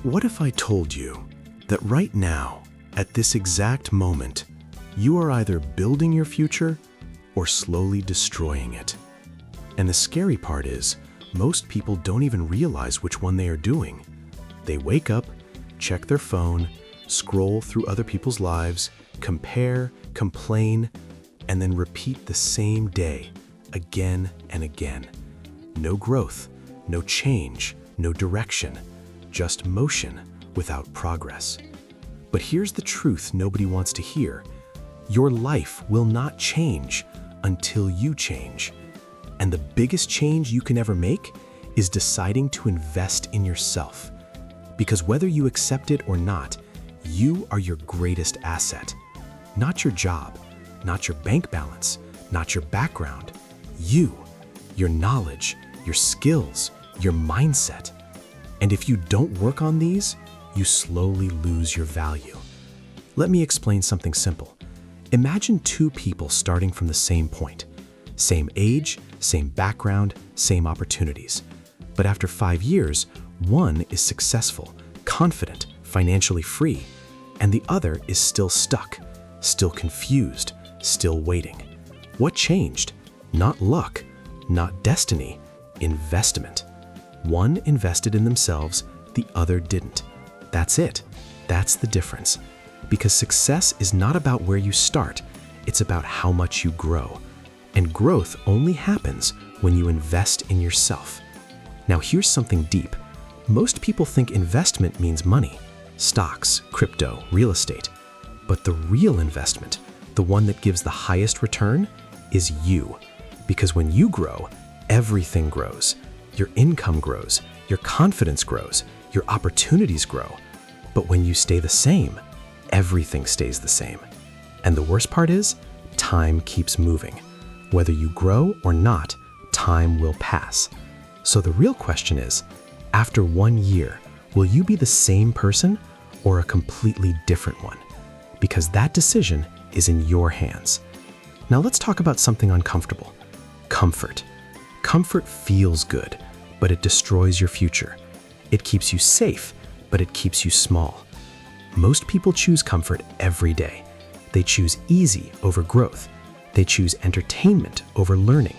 What if I told you that right now, at this exact moment, you are either building your future or slowly destroying it? And the scary part is, most people don't even realize which one they are doing. They wake up, check their phone, scroll through other people's lives, compare, complain, and then repeat the same day again and again. No growth, no change, no direction, just motion without progress. But here's the truth nobody wants to hear. Your life will not change until you change. And the biggest change you can ever make is deciding to invest in yourself. Because whether you accept it or not, you are your greatest asset. Not your job, not your bank balance, not your background. You, your knowledge, your skills, your mindset. And if you don't work on these, you slowly lose your value. Let me explain something simple. Imagine two people starting from the same point. Same age, same background, same opportunities. But after 5 years, one is successful, confident, financially free, and the other is still stuck, still confused, still waiting. What changed? Not luck, not destiny, investment. One invested in themselves, the other didn't. That's it. That's the difference. Because success is not about where you start, it's about how much you grow. And growth only happens when you invest in yourself. Now here's something deep. Most people think investment means money, stocks, crypto, real estate. But the real investment, the one that gives the highest return, is you. Because when you grow, everything grows. Your income grows, your confidence grows, your opportunities grow. But when you stay the same, everything stays the same. And the worst part is, time keeps moving. Whether you grow or not, time will pass. So the real question is, after 1 year, will you be the same person or a completely different one? Because that decision is in your hands. Now let's talk about something uncomfortable. Comfort. Comfort feels good, but it destroys your future. It keeps you safe, but it keeps you small. Most people choose comfort every day. They choose easy over growth. They choose entertainment over learning.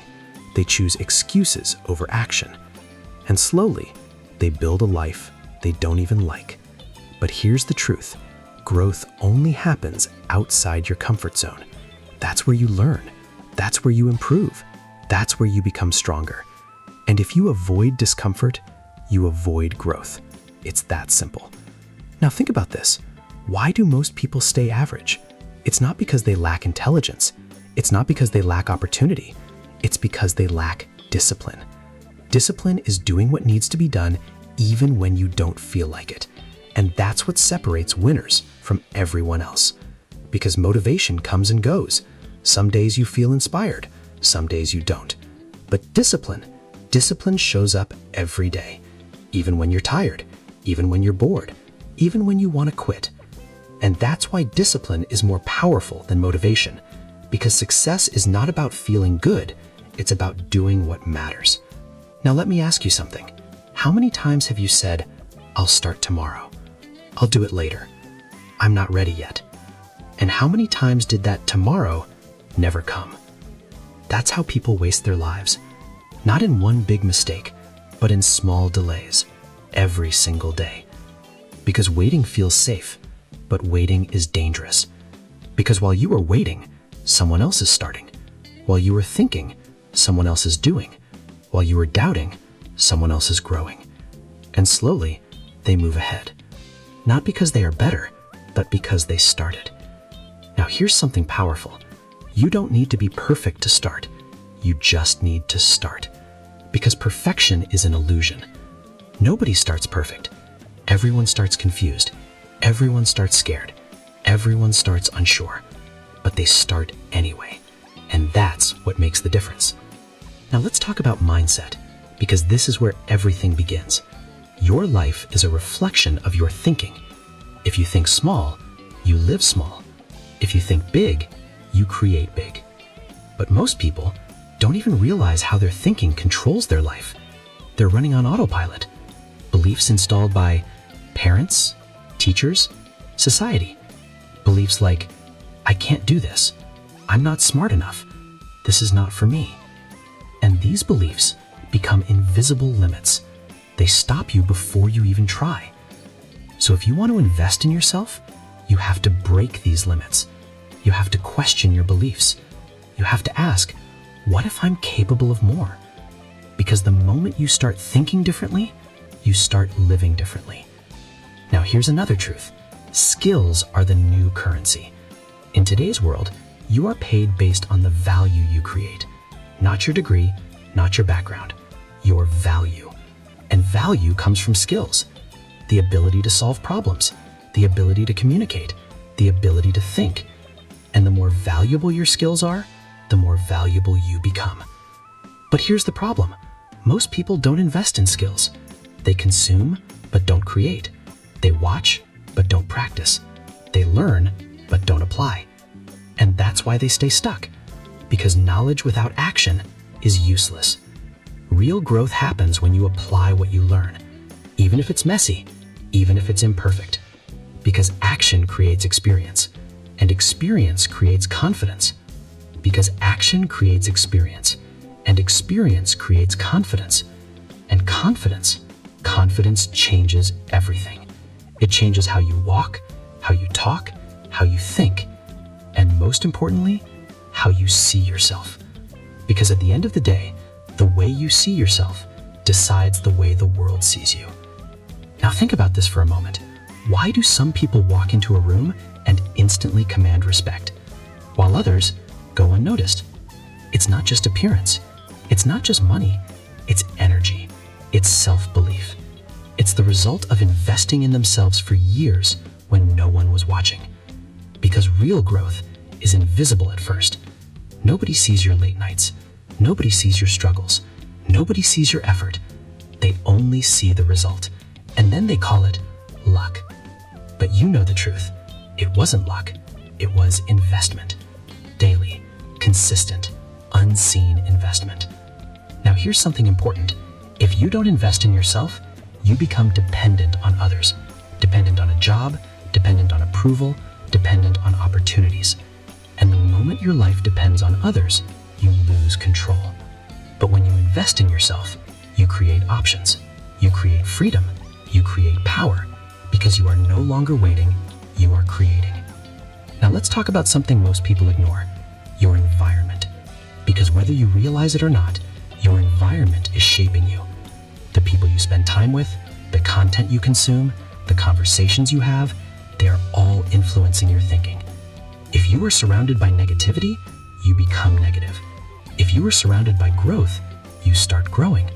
They choose excuses over action. And slowly, they build a life they don't even like. But here's the truth. Growth only happens outside your comfort zone. That's where you learn. That's where you improve. That's where you become stronger. And if you avoid discomfort, you avoid growth. It's that simple. Now think about this. Why do most people stay average? It's not because they lack intelligence. It's not because they lack opportunity. It's because they lack discipline. Discipline is doing what needs to be done even when you don't feel like it. And that's what separates winners from everyone else. Because motivation comes and goes. Some days you feel inspired, some days you don't. But discipline shows up every day. Even when you're tired, even when you're bored, even when you want to quit. And that's why discipline is more powerful than motivation. Because success is not about feeling good, it's about doing what matters. Now let me ask you something. How many times have you said, "I'll start tomorrow. I'll do it later. I'm not ready yet"? And how many times did that tomorrow never come? That's how people waste their lives. Not in one big mistake, but in small delays, every single day. Because waiting feels safe, but waiting is dangerous. Because while you are waiting, someone else is starting. While you are thinking, someone else is doing. While you are doubting, someone else is growing. And slowly, they move ahead. Not because they are better, but because they started. Now here's something powerful. You don't need to be perfect to start. You just need to start. Because perfection is an illusion. Nobody starts perfect. Everyone starts confused. Everyone starts scared. Everyone starts unsure. But they start anyway. And that's what makes the difference. Now let's talk about mindset, because this is where everything begins. Your life is a reflection of your thinking. If you think small, you live small. If you think big, you create big. But most people don't even realize how their thinking controls their life. They're running on autopilot. Beliefs installed by, Parents, teachers, society. Beliefs like, I can't do this. I'm not smart enough. This is not for me. And these beliefs become invisible limits. They stop you before you even try. So if you want to invest in yourself, you have to break these limits. You have to question your beliefs. You have to ask, what if I'm capable of more? Because the moment you start thinking differently, you start living differently. Now here's another truth. Skills are the new currency. In today's world, you are paid based on the value you create. Not your degree, not your background, your value. And value comes from skills. The ability to solve problems, the ability to communicate, the ability to think. And the more valuable your skills are, the more valuable you become. But here's the problem. Most people don't invest in skills. They consume, but don't create. They watch, but don't practice. They learn, but don't apply. And that's why they stay stuck. Because knowledge without action is useless. Real growth happens when you apply what you learn, even if it's messy, even if it's imperfect. Because action creates experience, and experience creates confidence. Because action creates experience, and experience creates confidence. And confidence changes everything. It changes how you walk, how you talk, how you think, and most importantly, how you see yourself. Because at the end of the day, the way you see yourself decides the way the world sees you. Now think about this for a moment. Why do some people walk into a room and instantly command respect, while others go unnoticed? It's not just appearance. It's not just money. It's energy. It's self-belief. It's the result of investing in themselves for years when no one was watching. Because real growth is invisible at first. Nobody sees your late nights. Nobody sees your struggles. Nobody sees your effort. They only see the result. And then they call it luck. But you know the truth. It wasn't luck. It was investment. Daily, consistent, unseen investment. Now here's something important. If you don't invest in yourself, you become dependent on others. Dependent on a job, dependent on approval, dependent on opportunities. And the moment your life depends on others, you lose control. But when you invest in yourself, you create options. You create freedom. You create power. Because you are no longer waiting, you are creating. Now let's talk about something most people ignore. Your environment. Because whether you realize it or not, your environment is shaping you. The people you spend time with, the content you consume, the conversations you have, they are all influencing your thinking. If you are surrounded by negativity, you become negative. If you are surrounded by growth, you start growing.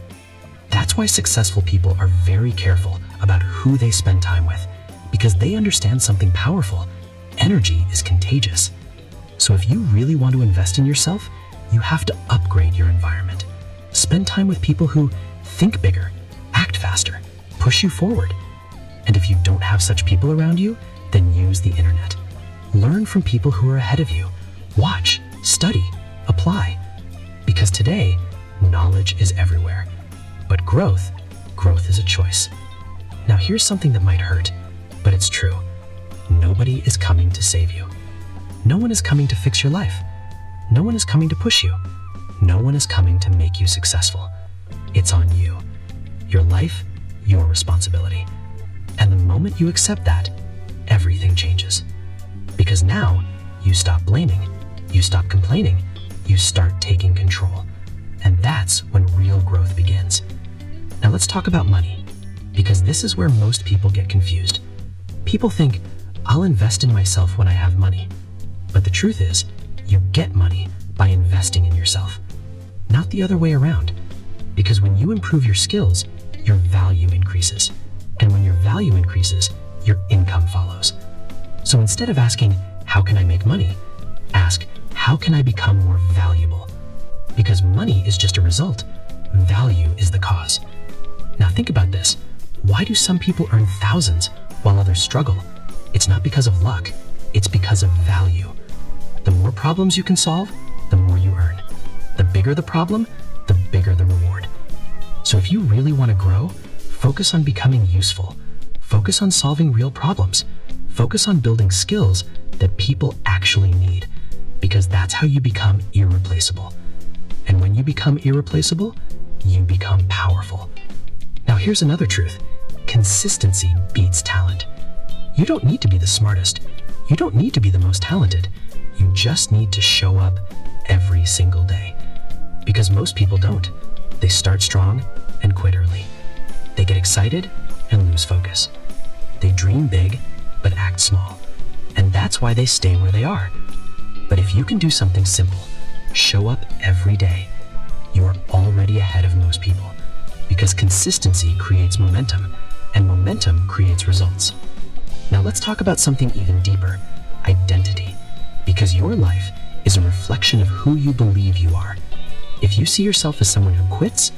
That's why successful people are very careful about who they spend time with, because they understand something powerful. Energy is contagious. So if you really want to invest in yourself, you have to upgrade your environment. Spend time with people who think bigger, act faster, push you forward. And if you don't have such people around you, then use the internet. Learn from people who are ahead of you. Watch, study, apply. Because today, knowledge is everywhere. But growth is a choice. Now here's something that might hurt, but it's true. Nobody is coming to save you. No one is coming to fix your life. No one is coming to push you. No one is coming to make you successful. It's on you. Your life, your responsibility. And the moment you accept that, everything changes. Because now, you stop blaming, you stop complaining, you start taking control. And that's when real growth begins. Now let's talk about money, because this is where most people get confused. People think, I'll invest in myself when I have money. But the truth is, you get money by investing in yourself, not the other way around. Because when you improve your skills, your value increases. And when your value increases, your income follows. So instead of asking, how can I make money? Ask, how can I become more valuable? Because money is just a result. Value is the cause. Now think about this. Why do some people earn thousands while others struggle? It's not because of luck. It's because of value. The more problems you can solve, the more you earn. The bigger the problem, the bigger the reward. So if you really want to grow, focus on becoming useful. Focus on solving real problems. Focus on building skills that people actually need, because that's how you become irreplaceable. And when you become irreplaceable, you become powerful. Now here's another truth. Consistency beats talent. You don't need to be the smartest. You don't need to be the most talented. You just need to show up every single day. Because most people don't. They start strong and quit early. They get excited and lose focus. They dream big, but act small. And that's why they stay where they are. But if you can do something simple, show up every day, you are already ahead of most people. Because consistency creates momentum, and momentum creates results. Now let's talk about something even deeper, identity. Because your life is a reflection of who you believe you are. If you see yourself as someone who quits,